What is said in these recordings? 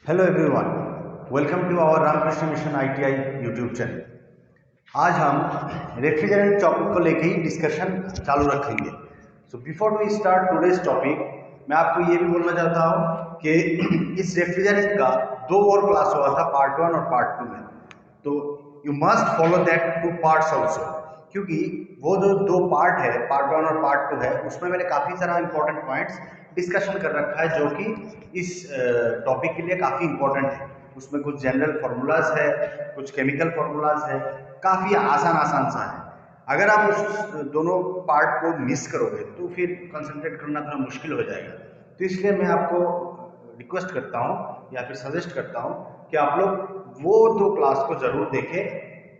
Hello everyone, welcome to our Ramakrishna Mission ITI YouTube channel. आज हम refrigerant topic को लेकर ही डिस्कशन चालू रखेंगे। So before we start today's topic, मैं आपको ये भी बोलना चाहता हूँ कि इस रेफ्रिजरेंट का दो और क्लास हुआ था, पार्ट 1 और पार्ट 2 में। तो you must follow that two parts also, क्योंकि वो जो दो पार्ट है, पार्ट 1 और पार्ट 2 है, उसमें मैंने काफ़ी सारा इंपॉर्टेंट पॉइंट्स डिस्कशन कर रखा है जो कि इस टॉपिक के लिए काफ़ी इंपॉर्टेंट है। उसमें कुछ जनरल फार्मूलाज है, कुछ केमिकल फार्मूलाज है, काफ़ी आसान आसान सा है। अगर आप उस दोनों पार्ट को मिस करोगे तो फिर कंसंट्रेट करना थोड़ा मुश्किल हो जाएगा। तो इसलिए मैं आपको रिक्वेस्ट करता हूँ या फिर सजेस्ट करता हूँ कि आप लोग वो दो क्लास को ज़रूर देखें।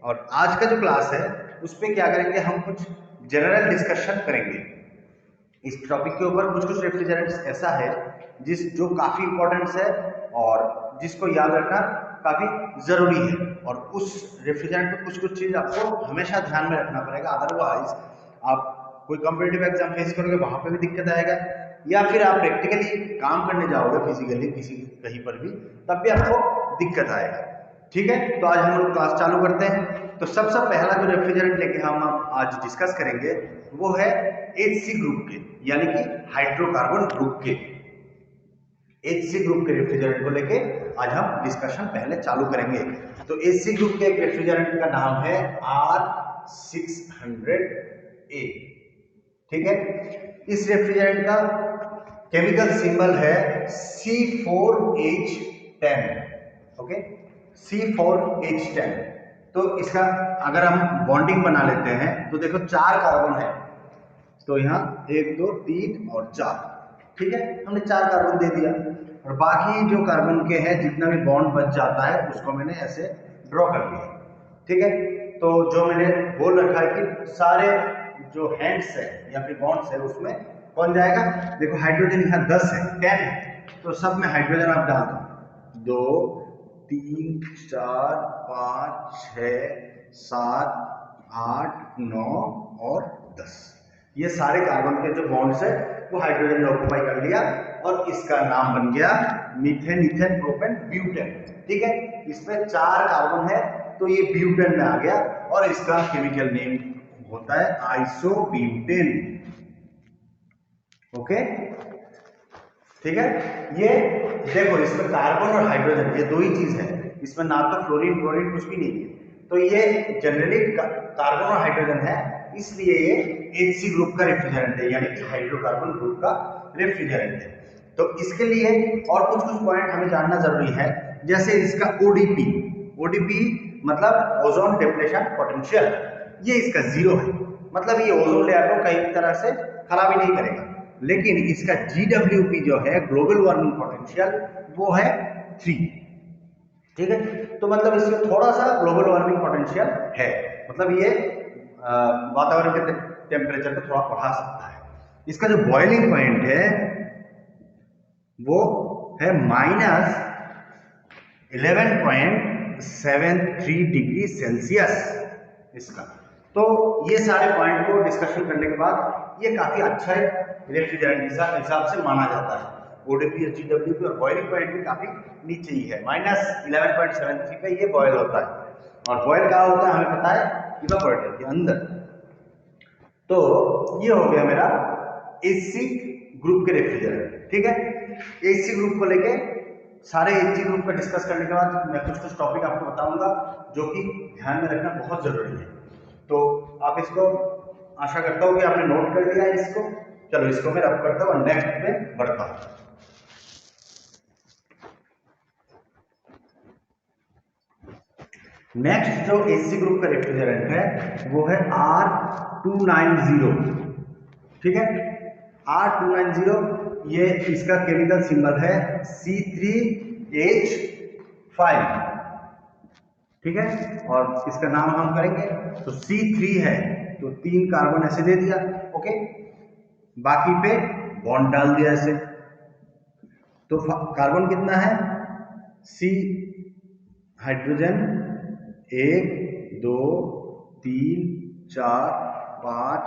और आज का जो क्लास है उस पर क्या करेंगे, हम कुछ जनरल डिस्कशन करेंगे इस टॉपिक के ऊपर। कुछ कुछ रेफ्रिजरेंट्स ऐसा है जो काफ़ी इंपॉर्टेंट है और जिसको याद रखना काफ़ी ज़रूरी है। और उस रेफ्रिजरेंट में कुछ कुछ चीज़ आपको हमेशा ध्यान में रखना पड़ेगा, अदरवाइज आप कोई कॉम्पिटिटिव एग्जाम फेस करोगे, वहाँ पे भी दिक्कत आएगा, या फिर आप प्रैक्टिकली काम करने जाओगे फिजिकली किसी कहीं पर भी, तब भी आपको दिक्कत आएगा। ठीक है, तो आज हम लोग क्लास चालू करते हैं। तो सबसे पहला जो रेफ्रिजरेंट लेके हम आज डिस्कस करेंगे वो है HC ग्रुप के, यानी कि हाइड्रोकार्बन ग्रुप के। HC ग्रुप के रेफ्रिजरेंट को लेके आज हम डिस्कशन पहले चालू करेंगे। तो HC ग्रुप के एक रेफ्रिजरेंट का नाम है R600A। ठीक है, इस रेफ्रिजरेंट का केमिकल सिंबल है C4H10। Okay, C4H10। तो इसका अगर हम बॉन्डिंग बना लेते हैं तो देखो 4 कार्बन है, तो यहाँ 1 2 3 और 4। ठीक है, हमने 4 कार्बन दे दिया और बाकी जो कार्बन के हैं जितना भी बॉन्ड बच जाता है उसको मैंने ऐसे ड्रॉ कर दिया। ठीक है, तो जो मैंने बोल रखा है कि सारे जो हैंड्स है या फिर बॉन्ड्स है उसमें कौन जाएगा, देखो हाइड्रोजन यहाँ 10 है, 10 है, तो सब में हाइड्रोजन आप डाल दो। 2 3 4 5 6 7 8 9 और 10, ये सारे कार्बन के जो बॉन्ड्स है वो हाइड्रोजन ने ऑक्यूपाई कर लिया और इसका नाम बन गया मीथेन, इथेन, प्रोपेन, ब्यूटेन। ठीक है, इसमें 4 कार्बन है तो ये ब्यूटेन में आ गया और इसका केमिकल नेम होता है आइसोब्यूटेन। ओके, ठीक है, ये देखो इसमें कार्बन और हाइड्रोजन ये दो ही चीज है, इसमें ना तो फ्लोरीन क्लोरीन कुछ भी नहीं है। तो ये जनरली कार्बन और हाइड्रोजन है, इसलिए ये HC ग्रुप का रेफ्रिजरेंट है, यानी कि हाइड्रोकार्बन ग्रुप का रेफ्रिजरेंट है। तो इसके लिए और कुछ कुछ पॉइंट हमें जानना जरूरी है, जैसे इसका ODP। ODP मतलब ओजोन डिप्लेशन पोटेंशियल, ये इसका 0 है, मतलब ये ओजोन लेयर को कई तरह से खराब ही नहीं करेगा। लेकिन इसका GWP जो है ग्लोबल वार्मिंग पोटेंशियल, वो है 3। ठीक है, तो मतलब इसमें थोड़ा सा ग्लोबल वार्मिंग पोटेंशियल है, मतलब ये वातावरण के टेम्परेचर को थोड़ा बढ़ा सकता है। इसका जो बॉइलिंग पॉइंट है वो है -11.73 डिग्री सेल्सियस इसका। तो ये सारे पॉइंट को डिस्कशन करने के बाद ये काफी अच्छा रेफ्रिजरेंट हिसाब से माना जाता है। ODP, GWP और बॉइलिंग पॉइंट भी काफी नीचे ही है, -11.73 पे ये बॉयल होता है। और बॉयल कहाँ होता है हमें पता है, इवापोरेटर के अंदर। तो ये हो गया मेरा HC ग्रुप के रेफ्रिजरेंट। ठीक है, HC ग्रुप को लेके सारे HC ग्रुप का डिस्कस करने के बाद मैं कुछ कुछ टॉपिक आपको बताऊंगा जो कि ध्यान में रखना बहुत जरूरी है। तो आप इसको, आशा करता हूँ कि आपने नोट कर लिया है इसको। चलो इसको मैं रब करता हूँ और नेक्स्ट पे बढ़ता हूँ। नेक्स्ट जो HC ग्रुप का रेफ्रिजरेंट है वो है R290। ठीक है, R290 ये इसका केमिकल सिंबल है C3H5। ठीक है, और इसका नाम हम करेंगे तो C3 है तो 3 कार्बन ऐसे दे दिया। ओके, बाकी पे बॉन्ड डाल दिया ऐसे। तो कार्बन कितना है, C हाइड्रोजन 1 2 3 4 5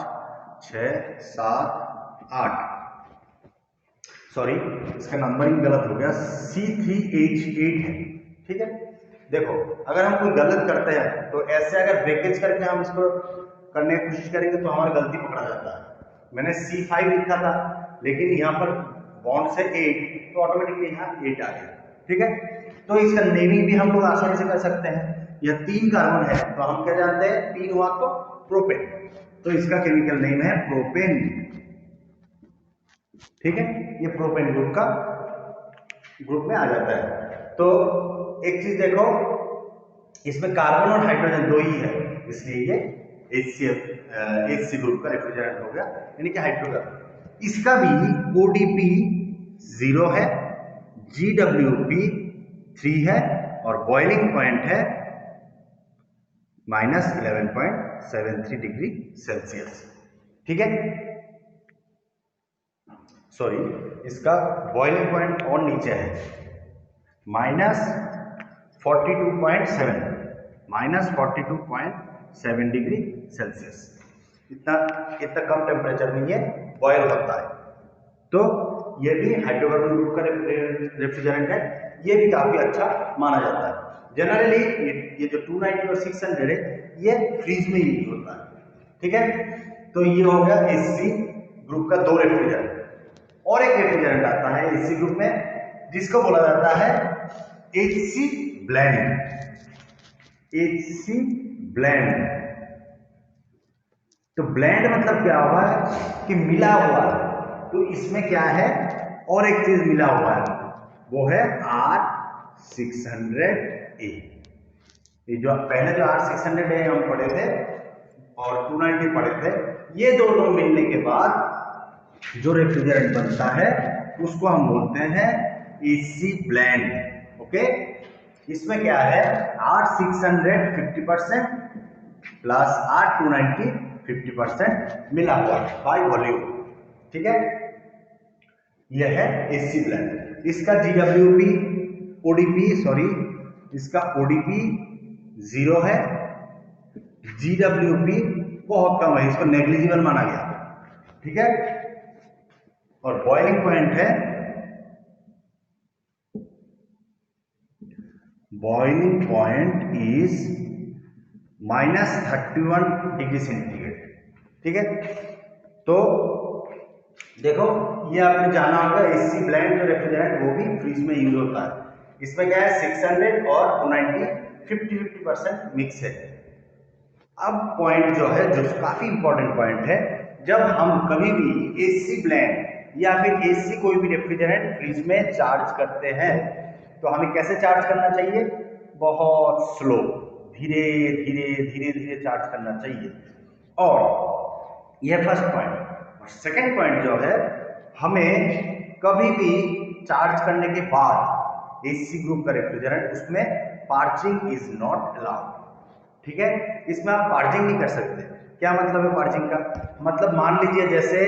6 7 8। सॉरी इसका नंबरिंग गलत हो गया, C3H8 है। ठीक है, देखो अगर हम कोई गलत करते हैं तो ऐसे अगर ब्रेकेज करके हम इसको करने की कोशिश करेंगे तो हमारी गलती पकड़ा जाता है। मैंने C5 लिखा था लेकिन यहाँ पर बॉन्ड से 8 तो ऑटोमेटिकली यहाँ 8 आ गया। ठीक है, तो इसका नेमिंग भी हम लोग आसानी से कर सकते हैं। यह 3 कार्बन है तो हम क्या जानते हैं, 3 हुआ तो प्रोपेन, तो इसका केमिकल नेम है प्रोपेन। ठीक है, ये प्रोपेन ग्रुप में आ जाता है। तो एक चीज देखो, इसमें कार्बन और हाइड्रोजन दो ही है, इसलिए ये HC ग्रुप का रेफ्रिजरेंट हो गया, यानी कि हाइड्रोजन। इसका भी ODP 0 है, GWP 3 है और बॉइलिंग पॉइंट है -11.73 डिग्री सेल्सियस। ठीक है, सॉरी इसका बॉइलिंग पॉइंट और नीचे है -42.7 डिग्री सेल्सियस। इतना कम टेम्परेचर में ये बॉयल होता है। तो ये भी हाइड्रोकार्बन ग्रुप का रेफ्रिजरेंट है, ये भी काफी अच्छा माना जाता है। जनरली ये जो 290 और 600 है ये फ्रीज में यूज होता है। ठीक है, तो ये हो गया HC ग्रुप का 2 रेफ्रिजरेंट। और एक रेफ्रिजरेंट आता है HC ग्रुप में जिसको बोला जाता है HC ब्लेंड। HC ब्लेंड, तो ब्लेंड मतलब क्या हुआ कि मिला हुआ है। तो इसमें क्या है, और एक चीज मिला हुआ है, वो है R600A। ये जो पहले जो R600A हम पढ़े थे और 290 पढ़े थे, ये दोनों मिलने के बाद जो रेफ्रिजरेंट बनता है उसको हम बोलते हैं HC ब्लेंड। ओके, इसमें क्या है, R600 50% प्लस R290 50% मिला हुआ बाय वॉल्यूम। ठीक है, यह है HC ब्लेंड। इसका इसका ODP 0 है, GWP बहुत कम है, इसको नेग्लिजिबल माना गया। ठीक है, और बॉइलिंग पॉइंट है इज -31 डिग्री सेंटीग्रेड। ठीक है, तो देखो ये आपने जाना होगा HC ब्लेंड जो रेफ्रिजरेंट वो भी फ्रिज में यूज होता है। इसमें क्या है, 600 और 290 50% मिक्स है। अब पॉइंट जो है, जो काफी इंपॉर्टेंट पॉइंट है, जब हम कभी भी HC ब्लेंड या फिर HC कोई भी रेफ्रिजरेंट फ्रिज में चार्ज करते हैं तो हमें कैसे चार्ज करना चाहिए, बहुत स्लो, धीरे धीरे चार्ज करना चाहिए। और यह फर्स्ट पॉइंट। और सेकंड पॉइंट जो है, हमें कभी भी चार्ज करने के बाद HC ग्रुप का रेफ्रिजरेंट उसमें पार्चिंग इज नॉट अलाउड। ठीक है, इसमें आप पार्चिंग नहीं कर सकते। क्या मतलब है पार्चिंग का, मतलब मान लीजिए जैसे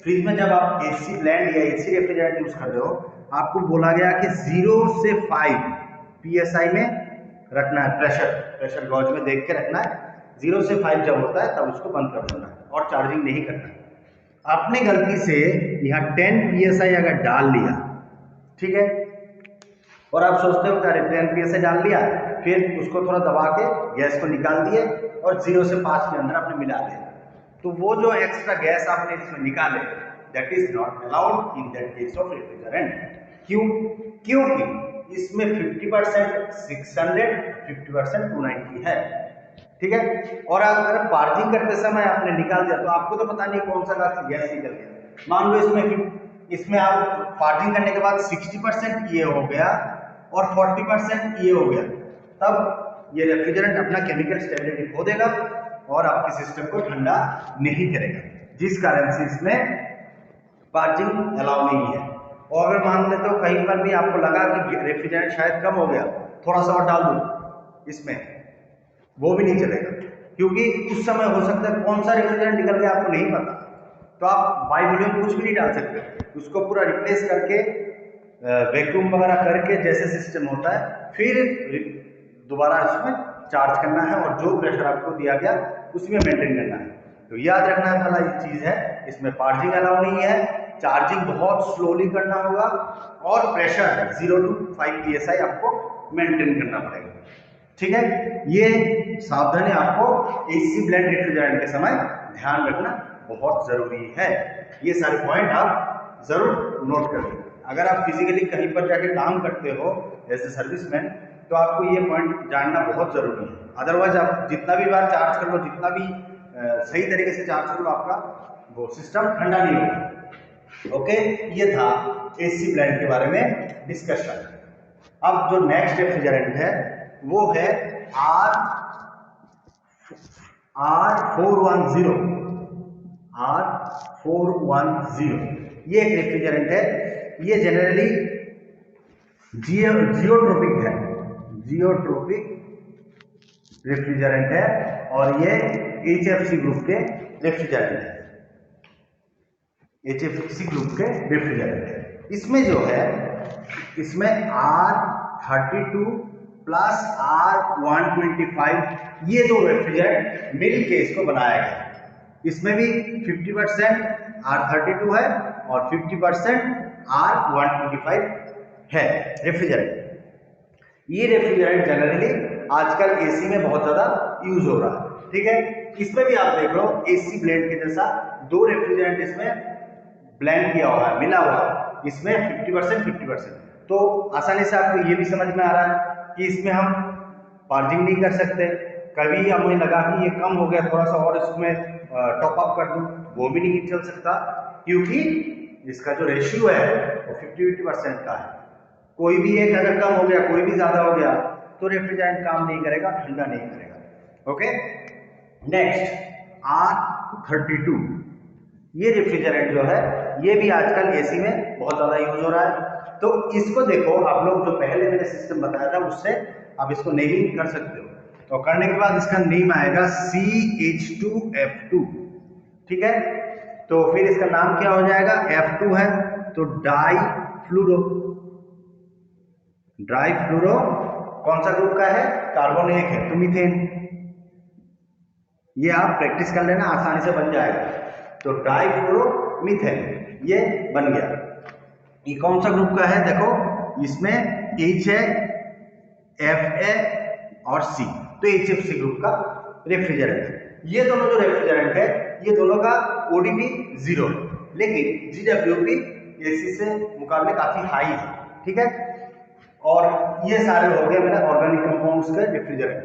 फ्रिज में जब आप HC ब्लेंड या HC रेफ्रिजरेंट यूज कर रहे हो, आपको बोला गया कि 0 से 5 PSI में रखना है, प्रेशर गॉज में देख के रखना है। 0 से 5 जब होता है तब उसको बंद कर देना है और चार्जिंग नहीं करना है। आपने गलती से यहाँ 10 PSI अगर डाल लिया, ठीक है, और आप सोचते हो क्या 10 PSI डाल लिया, फिर उसको थोड़ा दबा के गैस को निकाल दिए और 0 से 5 के अंदर आपने मिला दिया, तो वो जो एक्स्ट्रा गैस आपने इसमें निकाले, that is not allowed in that case of refrigerant. क्योंकि इसमें 50% 600 50% 290 है। ठीक है, और अगर पार्जिंग करते समय आपने निकाल दिया तो आपको तो पता नहीं कौन सा गैस निकल गया। मान लो इसमें आप पार्जिंग करने के बाद 60% ये हो गया और 40% ये हो गया, तब ये रेफ्रिजरेंट अपना केमिकल स्टेबिलिटी खो देगा और आपके सिस्टम को ठंडा नहीं करेगा, जिस कारण से इसमें पार्जिंग अलाउ नहीं है। और अगर मान लेते हो कहीं पर भी आपको लगा कि रेफ्रिजरेंट शायद कम हो गया, थोड़ा सा और डाल दो इसमें, वो भी नहीं चलेगा, क्योंकि उस समय हो सकता है कौन सा रेफ्रिजरेंट निकल गया आपको नहीं पता, तो आप बाय वॉल्यूम कुछ भी नहीं डाल सकते, उसको पूरा रिप्लेस करके वैक्यूम वगैरह करके जैसे सिस्टम होता है फिर दोबारा इसमें चार्ज करना है और जो प्रेशर आपको दिया गया उसमें मेंटेन करना है। तो याद रखना वाला ये चीज है, इसमें पार्जिंग अलाउ नहीं है चार्जिंग बहुत स्लोली करना होगा और प्रेशर 0 to 5 psi आपको मेंटेन करना पड़ेगा। ठीक है, ये सावधानी आपको एसी ब्लेंड रेफ्रिजरेंट के समय ध्यान रखना बहुत जरूरी है। ये सारे पॉइंट आप जरूर नोट कर लीजिए। अगर आप फिजिकली कहीं पर जाके काम करते हो एज ए सर्विसमैन, तो आपको ये पॉइंट जानना बहुत जरूरी है। अदरवाइज आप जितना भी बार चार्ज कर लो, जितना भी सही तरीके से चार्ज कर लो, आपका वो सिस्टम ठंडा नहीं होगा। ओके, ये था एसी ब्लेंड के बारे में डिस्कशन। अब जो नेक्स्ट रेफ्रिजरेंट है वो है R410। ये एक रेफ्रिजरेंट है। ये जनरली जियोट्रोपिक है, जियोट्रोपिक रेफ्रिजरेंट है और ये HFC ग्रुप के रेफ्रिजरेंट है, HFC ग्रुप के रेफ्रिजरेंट है। इसमें जो है, इसमें R32 प्लस R125 ये दो रेफ्रिजरेंट मिल के इसको बनाया गया। इसमें भी 50% R32 है और 50% R125 है रेफ्रिजरेंट। ये रेफ्रिजरेंट जनरली आजकल एसी में बहुत ज्यादा यूज हो रहा है। ठीक है, इसमें भी आप देख लो एसी ब्लेंड के जैसा दो रेफ्रिजरेंट इसमें ब्लेंड किया हुआ है, मिला हुआ है। इसमें 50% 50%। तो आसानी से आपको ये भी समझ में आ रहा है कि इसमें हम पार्जिंग नहीं कर सकते। कभी हमें लगा कि ये कम हो गया, थोड़ा सा और इसमें टॉप अप कर दूं, वो भी नहीं चल सकता, क्योंकि इसका जो रेशियो है वो 50-50% का है। कोई भी एक अगर कम हो गया, कोई भी ज्यादा हो गया, तो रेफ्रिजरेंट काम नहीं करेगा, ठंडा नहीं करेगा। Okay, next R32। ये रेफ्रिजरेंट जो है ये भी आजकल एसी में बहुत ज्यादा यूज हो रहा है। तो इसको देखो, आप लोग जो पहले मैंने सिस्टम बताया था उससे आप इसको नेमिंग कर सकते हो। तो करने के बाद इसका नेम आएगा CH2F2। ठीक है, तो फिर इसका नाम क्या हो जाएगा, F2 है तो डाई फ्लोरो कौन सा ग्रुप का है, कार्बोनिक है, तो मीथेन। ये आप प्रैक्टिस कर लेना, आसानी से बन जाएगा। तो डाई फ्लोरो मीथेन ये बन गया। ये कौन सा ग्रुप का है, देखो इसमें H है, Fa और C, तो HFC ग्रुप का रेफ्रिजरेंट है। ये दोनों जो रेफ्रिजरेंट है ये दोनों का ODP 0 है, लेकिन GWP AC से मुकाबले काफी हाई है। ठीक है, और ये सारे हो गए मेरे ऑर्गेनिक कंपाउंड्स के रेफ्रिजरेंट।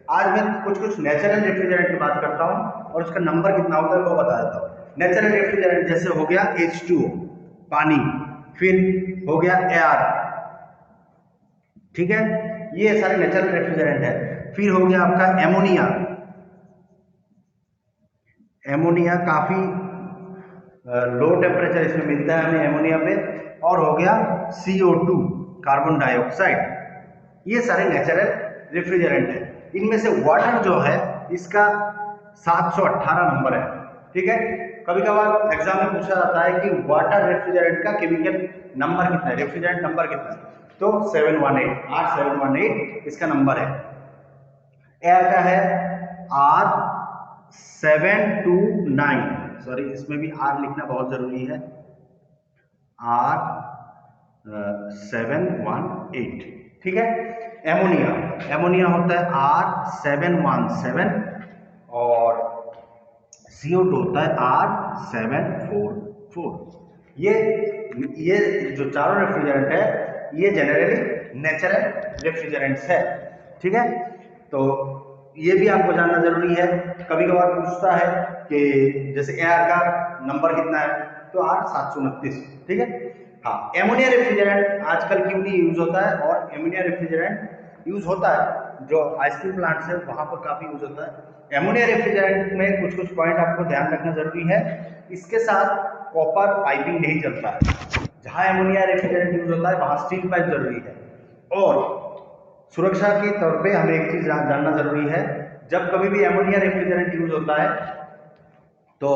आज मैं कुछ नेचुरल रेफ्रिजरेंट की बात करता हूँ और उसका नंबर कितना होता है वो बता देता हूँ। नेचुरल रेफ्रिजरेंट जैसे हो गया H2O पानी, फिर हो गया एयर। ठीक है, ये सारे नेचुरल रेफ्रिजरेंट है। फिर हो गया आपका एमोनिया, एमोनिया काफी लो टेम्परेचर इसमें मिलता है हमें एमोनिया पे। और हो गया CO2 कार्बन डाइऑक्साइड। ये सारे नेचुरल रेफ्रिजरेंट है। इनमें से वाटर जो है इसका 718 नंबर है। ठीक है, कभी कभार एग्जाम में पूछा जाता है कि वाटर रेफ्रिजरेंट का केमिकल नंबर कितना है, रेफ्रिजरेंट नंबर कितना है, तो 718, R718 इसका नंबर है। एयर का है R729, सॉरी इसमें भी R लिखना बहुत जरूरी है, R718। ठीक है, एमोनिया, एमोनिया होता है R717 और CO2 होता है R744। ये जो चारों रेफ्रिजरेंट है ये जनरली नेचुरल रेफ्रिजरेंट्स है। ठीक है, तो ये भी आपको जानना जरूरी है। कभी कभार पूछता है कि जैसे एयर का नंबर कितना है, तो R729। ठीक है, हाँ, एमोनिया रेफ्रिजरेंट आजकल क्यों नहीं यूज होता है, और एमोनिया रेफ्रिजरेंट यूज होता है जो आइसक्रीम प्लांट है वहां पर काफी यूज होता है। एमोनिया रेफ्रिजरेंट में कुछ पॉइंट आपको ध्यान रखना जरूरी है। इसके साथ कॉपर पाइपिंग नहीं चलता है। जहां एमोनिया रेफ्रिजरेंट यूज होता है वहां स्टील पाइप जरूरी है। और सुरक्षा के तौर पे हमें एक चीज जानना जरूरी है, जब कभी भी एमोनिया रेफ्रिजरेंट यूज होता है तो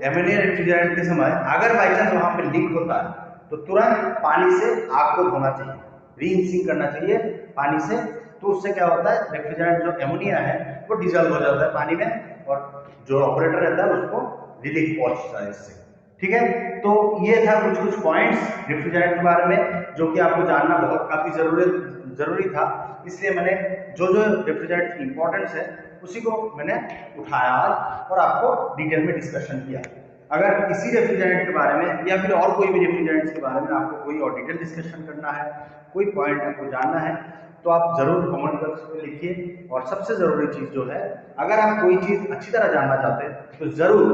एमोनिया रेफ्रिजरेंट के समय अगर बाई चांस वहां पे लीक होता है तो तुरंत पानी से आग को धोना चाहिए, रीइंसिंग करना चाहिए पानी से। तो उससे क्या होता है, रेफ्रिजरेंट जो एमोनिया है वो डिजॉल्व हो जाता है पानी में और जो ऑपरेटर रहता है उसको रिलीफ पहुंचता है इससे। ठीक है, तो ये था कुछ पॉइंट्स रेफ्रिजरेंट के बारे में जो कि आपको जानना बहुत काफी जरूरी था। इसलिए मैंने जो रेफ्रिजरेंट की इंपॉर्टेंस है उसी को मैंने उठाया आज और आपको डिटेल में डिस्कशन किया। अगर इसी रेफ्रिजरेंट के बारे में या फिर और कोई भी रेफ्रिजरेंट के बारे में आपको कोई और डिटेल डिस्कशन करना है, कोई पॉइंट आपको जानना है, तो आप जरूर कमेंट बॉक्स में लिखिए। और सबसे जरूरी चीज जो है, अगर आप कोई चीज अच्छी तरह जानना चाहते हैं तो जरूर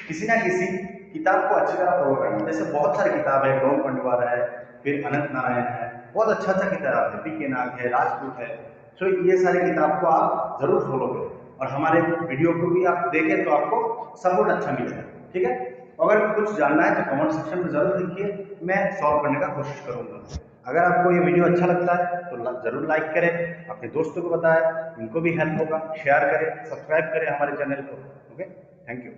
किसी ना किसी किताब को अच्छी तरह फॉलो करना। जैसे बहुत सारी किताब है, डॉन पंडवार है, फिर अनंत नारायण है, बहुत अच्छा किताब है, पी के नाग है, राजपूत है। सो ये सारी किताब को आप जरूर फॉलो करें और हमारे वीडियो को भी आप देखें तो आपको सपोर्ट अच्छा मिलेगा। ठीक है, अगर कुछ जानना है तो कमेंट सेक्शन में जरूर लिखिए, मैं सॉल्व करने का कोशिश करूंगा। अगर आपको ये वीडियो अच्छा लगता है तो जरूर लाइक करें, अपने दोस्तों को बताएं, इनको भी हेल्प होगा, शेयर करें, सब्सक्राइब करें हमारे चैनल को। Okay, thank you.